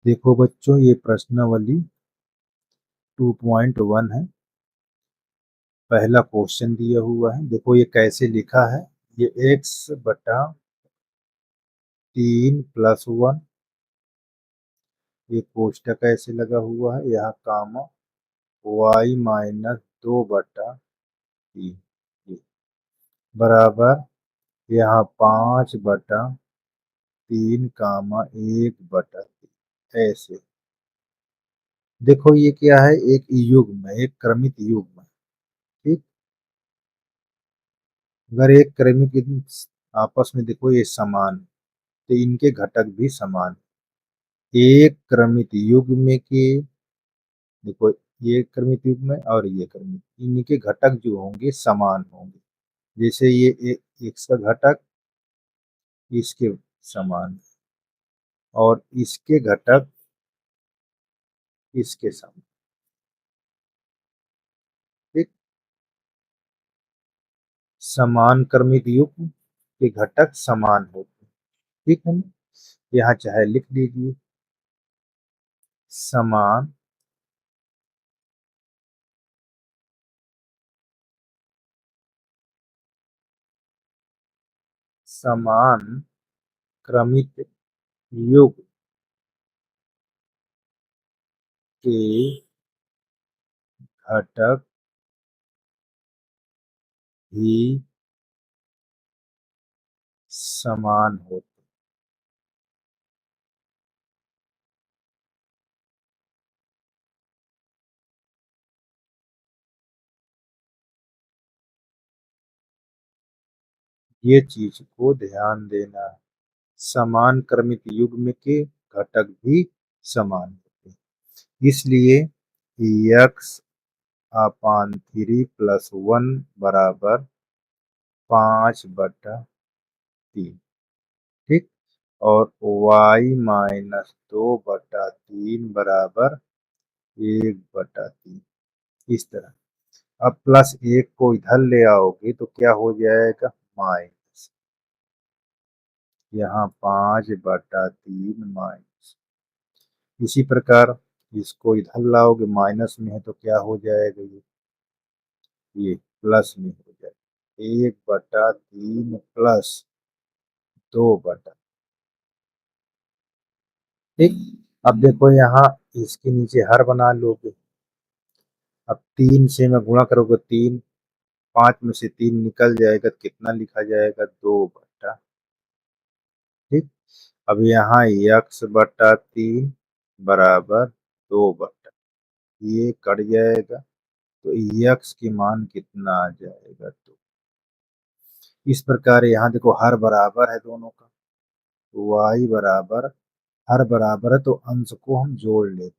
देखो बच्चों, ये प्रश्नावली 2.1 है। पहला क्वेश्चन दिया हुआ है। देखो ये कैसे लिखा है। ये x/3 + 1, ये कोष्टक ऐसे लगा हुआ है। यहाँ कामा y-2/3 बराबर यहाँ 5/3 कामा 1/3 ऐसे। देखो ये क्या है, एक युग्म है, एक क्रमित युग्म है। ठीक, अगर एक क्रमिक आपस में देखो ये समान, तो इनके घटक भी समान। एक क्रमित युग्म के देखो, ये क्रमित युग्म है और ये क्रमित, इनके घटक जो होंगे समान होंगे। जैसे ये एक्स का घटक इसके समान और इसके घटक इसके समान। ठीक, समान क्रमित युग्म के घटक समान होते हैं। ठीक है ना? यहाँ चाहे लिख दीजिए समान समान क्रमित युग्म के घटक भी समान होते। ये चीज को ध्यान देना है। समान क्रमित युग्म के घटक भी समान होते हैं। इसलिए x/3 + 1 बराबर 5/3। ठीक, और y-2/3 बराबर 1/3। इस तरह। अब +1 को इधर ले आओगे तो क्या हो जाएगा, माइनस। यहाँ 5/3 माइनस। इसी प्रकार इसको इधर लाओगे, माइनस में है तो क्या हो जाएगा, ये प्लस में हो जाएगा। 1/3 प्लस 2/। ठीक, अब देखो यहाँ इसके नीचे हर बना लोगे। अब 3 से मैं गुणा करोगे 3, 5 में से 3 निकल जाएगा तो कितना लिखा जाएगा, 2/। ठीक, अब यहाँ x/3 बराबर 2/। ये कट जाएगा तो x की मान कितना आ जाएगा, 2। इस प्रकार यहाँ देखो हर बराबर है दोनों का, तो y बराबर, हर बराबर है तो अंश को हम जोड़ लेते हैं।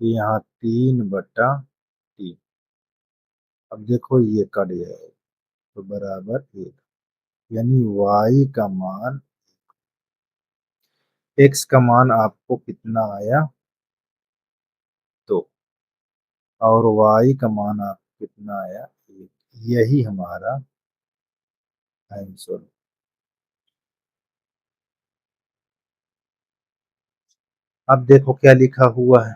तो यहाँ 3/3। अब देखो ये कट जाएगा तो बराबर 1, यानी y का मान, x का मान आपको कितना आया, तो, और y का मान आपको कितना आया, 1। यही हमारा आंसर। अब देखो क्या लिखा हुआ है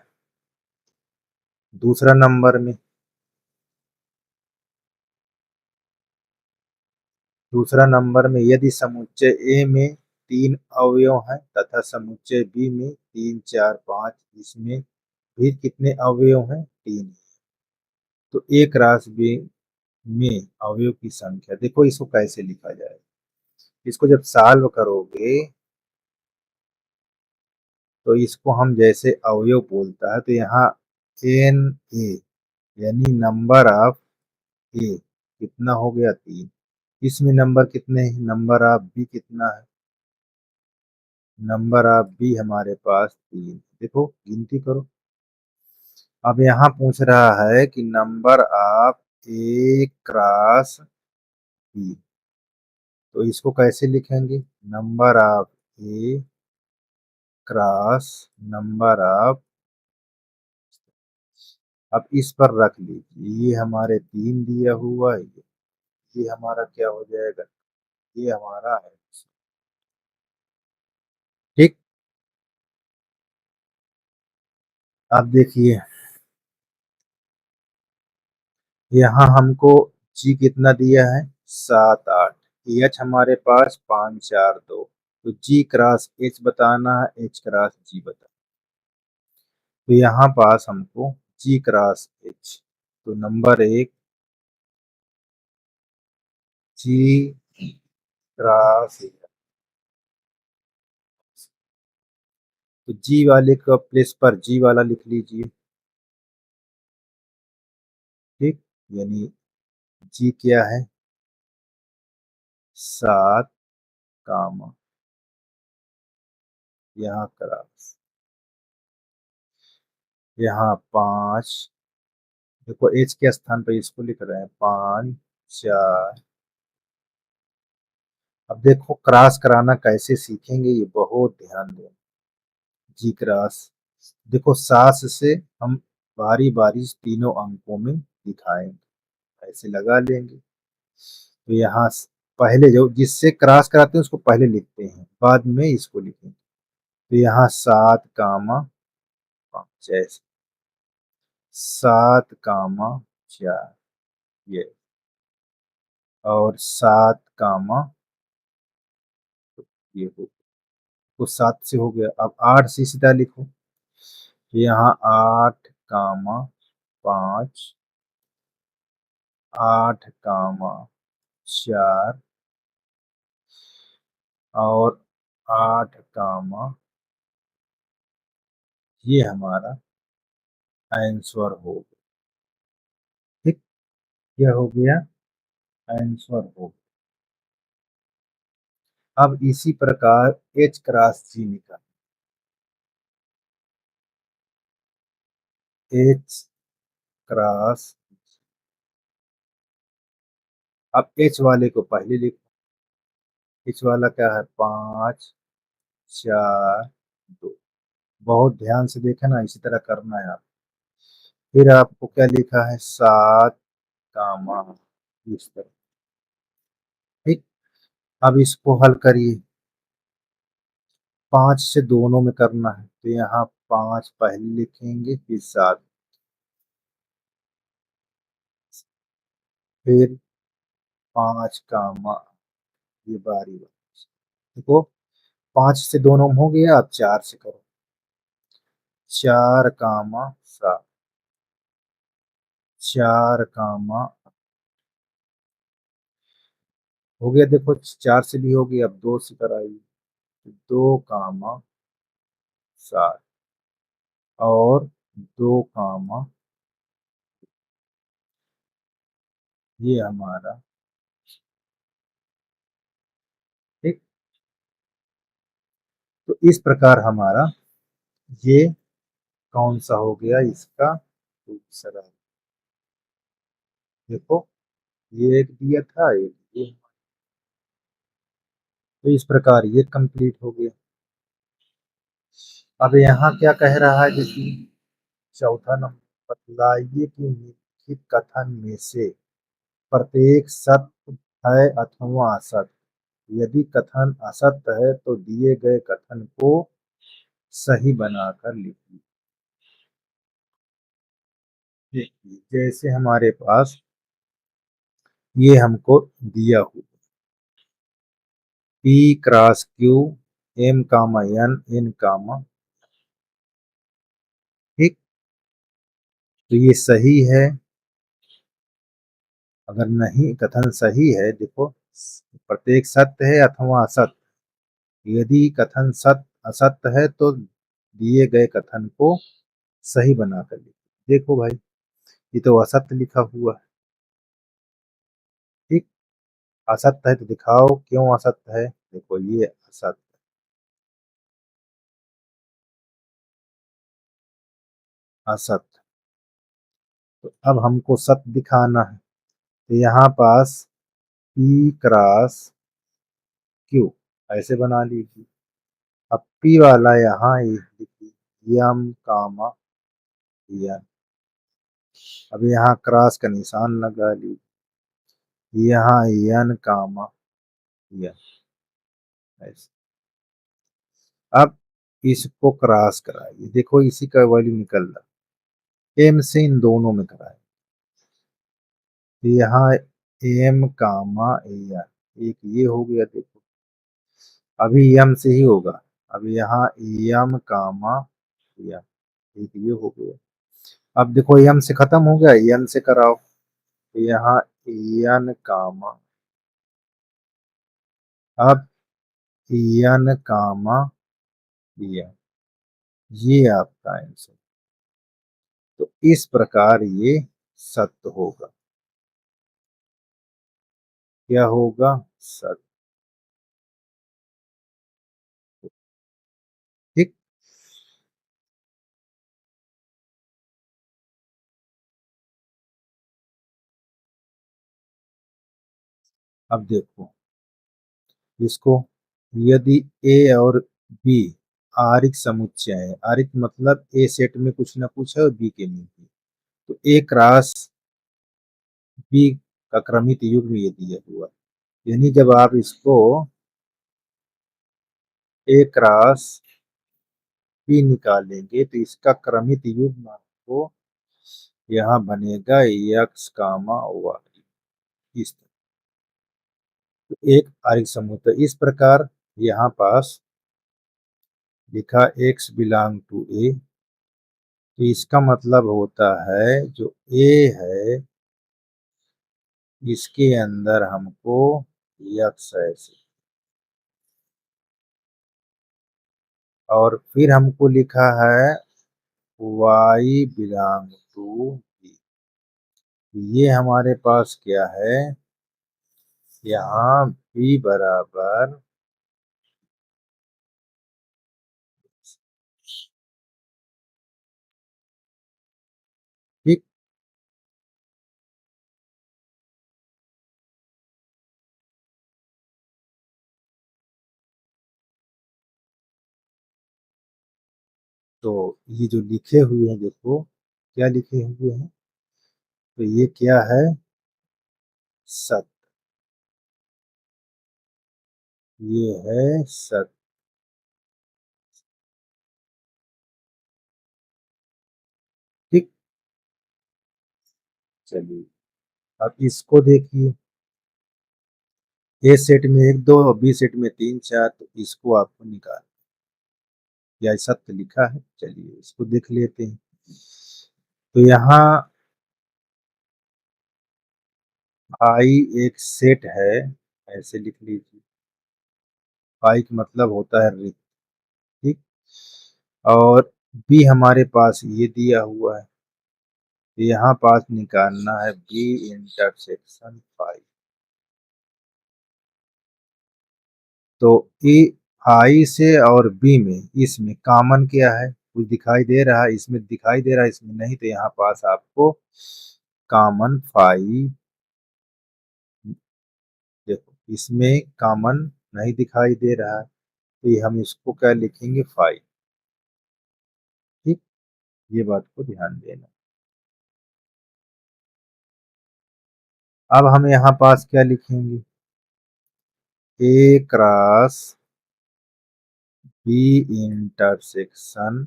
दूसरा नंबर में। दूसरा नंबर में यदि समुच्चय ए में 3 अवयव हैं तथा समुच्चय बी में 3, 4, 5, इसमें भी कितने अवयव हैं, 3। तो एक राशि बी में अवयव की संख्या, देखो इसको कैसे लिखा जाए। इसको जब सॉल्व करोगे तो इसको हम जैसे अवयव बोलता है तो यहाँ एन ए, यानी नंबर ऑफ ए कितना हो गया, 3। इसमें नंबर कितने हैं, नंबर ऑफ बी कितना है, नंबर ऑफ बी हमारे पास 3। देखो गिनती करो। अब यहाँ पूछ रहा है कि number of A cross B, तो इसको कैसे लिखेंगे, number of A cross number of. अब इस पर रख लीजिए, ये हमारे 3 दिया हुआ है, ये हमारा क्या हो जाएगा, ये हमारा है। ठीक, अब देखिए यहाँ हमको जी कितना दिया है, 7 8। एच हमारे पास 5 4 2। तो जी क्रॉस एच बताना है, एच क्रॉस जी बताना। तो यहाँ पास हमको जी क्रॉस एच, तो नंबर 1 जी क्रॉस एच। तो जी वाले का प्लेस पर जी वाला लिख लीजिए। ठीक, यानी जी क्या है, 7 कामा, यहाँ क्रॉस, यहाँ 5। देखो एच के स्थान पर इसको लिख रहे हैं, 5 4। अब देखो क्रॉस कराना कैसे सीखेंगे, ये बहुत ध्यान दें। जी क्रॉस, देखो सास से हम बारी बारी तीनों अंकों में दिखाएंगे, ऐसे लगा लेंगे। तो यहाँ पहले जो जिससे क्रॉस कराते हैं उसको पहले लिखते हैं, बाद में इसको लिखेंगे। तो यहाँ 7 कामा 5, ऐसे 7 कामा 4, ये, और 7 कामा, ये हो, तो 7 से हो गया। अब 8 से सीधा लिखो, तो यहाँ 8 कामा 5, 8 कामा 4, और 8 कामा, ये हमारा आंसर हो गया। ठीक, यह हो गया आंसर हो गया। अब इसी प्रकार एच क्रॉस जी निकाल, एच क्रॉस। अब एच वाले को पहले लिखो, एच वाला क्या है, 5 4 2। बहुत ध्यान से देखे ना, इसी तरह करना है आप। फिर आपको क्या लिखा है, 7 कामा, इस तरह। ठीक, अब इसको हल करिए, 5 से दोनों में करना है, तो यहाँ 5 पहले लिखेंगे, फिर 7, फिर 5 कामा, ये बारी बारी। देखो 5 से दोनों में हो गया, अब 4 से करो, 4 कामा 7, 4 कामा, हो गया। देखो 4 से भी हो गया, अब 2 से कराइए, 2 कामा 7, और 2 कामा, ये हमारा। ठीक, तो इस प्रकार हमारा ये कौन सा हो गया, इसका दूसरा। देखो ये एक दिया था, एक ये। तो इस प्रकार ये कंप्लीट हो गया। अब यहाँ क्या कह रहा है, देखिए चौथा नंबर, बतलाइए कि निम्नलिखित कथन में से प्रत्येक सत्य है अथवा असत्य। यदि कथन असत्य है तो दिए गए कथन को सही बनाकर लिखिए। देखिए जैसे हमारे पास ये हमको दिया हुआ, पी क्रॉस क्यू, एम कामा एन, एन कामा। ठीक, तो ये सही है। अगर नहीं कथन सही है, देखो प्रत्येक सत्य है अथवा असत्य। यदि कथन सत्य असत्य है तो दिए गए कथन को सही बनाकर लिखो। देखो भाई, ये तो असत्य लिखा हुआ है। ठीक, असत्य है तो दिखाओ क्यों असत्य है। देखो ये असत्य, असत्य। तो अब हमको सत्य दिखाना है, तो यहाँ पास पी क्रॉस क्यू ऐसे बना लीजिए। अब पी वाला यहाँ लिखिए, यम कामा यन। अब यहाँ क्रॉस का निशान लगा लीजिए, यहाँ यन कामा यन, ऐसे। अब इसको क्रॉस कराइए, देखो इसी का वैल्यू निकल रहा, एम से इन दोनों में कराए, तो यहाँ एम कामा ए आर, एक ये हो गया, देखो अभी एम से ही होगा, अब यहाँ एम कामा ए आर, एक ये हो गया। अब देखो एम से खत्म हो गया, एन से कराओ, तो यहाँ एन कामा, अब एन कामा एन, ये आपका आंसर। तो इस प्रकार ये सत्य होगा, क्या होगा, सत्य। ठीक। अब देखो इसको, यदि ए और बी आरिक समुच्चय है, आरिक मतलब ए सेट में कुछ ना कुछ है और बी के में भी, तो ए क्रॉस बी का क्रमित युग्म ये दिया हुआ, यानी जब आप इसको ए क्रॉस बी निकालेंगे तो इसका क्रमित युग्म आपको यहाँ बनेगा एक्स कामा वाई, इस तरह। तो एक आरिक समूह, तो इस प्रकार यहाँ पास लिखा एक्स बिलोंग टू ए, तो इसका मतलब होता है जो ए है इसके अंदर हमको यक्स है, और फिर हमको लिखा है वाई बिलोंग टू बी, ये हमारे पास क्या है, यहाँ बी बराबर, ठीक। तो ये जो लिखे हुए हैं देखो, क्या लिखे हुए हैं, तो ये क्या है, सत्य, ये है सत्य। ठीक। चलिए अब इसको देखिए, ए सेट में एक दो और बी सेट में तीन चार, तो इसको आपको निकाल, या सत्य लिखा है, चलिए इसको देख लेते हैं। तो यहाँ आई एक सेट है, ऐसे लिख लीजिए, आई का मतलब होता है रिक्त, ठीक। और बी हमारे पास ये दिया हुआ है, तो यहाँ पास निकालना है बी इंटरसेक्शन फाइव, तो ई आई से और बी में इसमें कॉमन क्या है, कुछ दिखाई दे रहा है, इसमें दिखाई दे रहा है, इसमें नहीं, तो यहाँ पास आपको कॉमन फाइव, देखो इसमें कॉमन नहीं दिखाई दे रहा है, तो ये हम इसको क्या लिखेंगे, फाइव। ठीक, ये बात को ध्यान देना। अब हम यहाँ पास क्या लिखेंगे, ए क्रॉस बी इंटरसेक्शन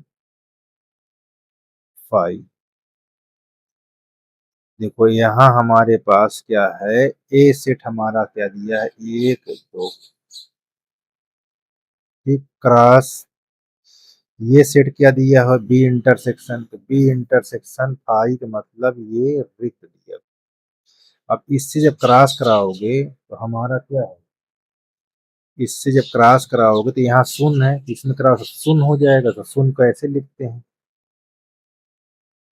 फाइव, देखो यहाँ हमारे पास क्या है, ए सेट हमारा क्या दिया है, एक दो, ठीक, क्रॉस ये सेट क्या दिया है, बी इंटरसेक्शन, तो बी इंटरसेक्शन फाइव का मतलब ये रिक्त दिया। अब इससे जब क्रॉस कराओगे तो हमारा क्या है, इससे जब क्रॉस कराओगे तो यहाँ शून्य है, इसमें क्रॉस शून्य हो जाएगा, तो शून्य को ऐसे लिखते हैं,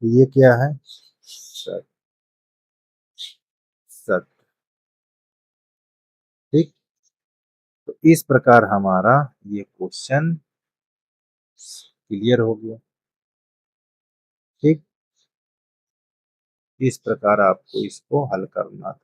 तो ये क्या है, सत्य, सत्य। ठीक, तो इस प्रकार हमारा ये क्वेश्चन क्लियर हो गया। ठीक, इस प्रकार आपको इसको हल करना था।